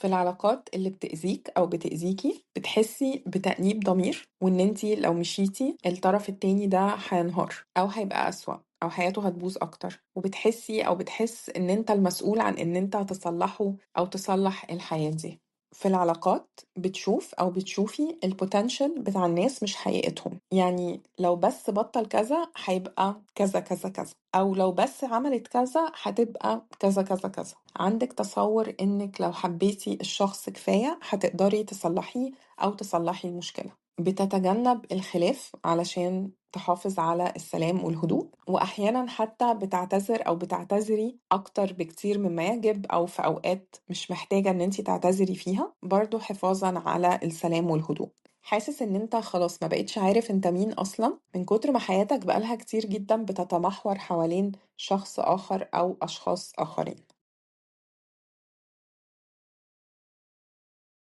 في العلاقات اللي بتأذيك أو بتأذيكي بتحسي بتأنيب ضمير وإن انتي لو مشيتي الطرف التاني ده هينهار أو هيبقى أسوأ أو حياته هتبوظ أكتر، وبتحسي أو بتحس إن انت المسؤول عن إن انت تصلحه أو تصلح الحياة دي. في العلاقات بتشوف أو بتشوفي البوتنشال بتاع الناس مش حقيقتهم، يعني لو بس بطل كذا هيبقى كذا كذا كذا، أو لو بس عملت كذا هتبقى كذا كذا كذا. عندك تصور إنك لو حبيتي الشخص كفاية هتقدري تصلحيه أو تصلحي المشكلة. بتتجنب الخلاف علشان تحافظ على السلام والهدوء، وأحيانا حتى بتعتذر أو بتعتذري أكتر بكتير مما يجب، أو في أوقات مش محتاجة إن انتي تعتذري فيها برضو حفاظا على السلام والهدوء. حاسس إن انت خلاص ما بقيتش عارف انت مين أصلا من كتر ما حياتك بقالها كتير جدا بتتمحور حوالين شخص آخر أو أشخاص آخرين.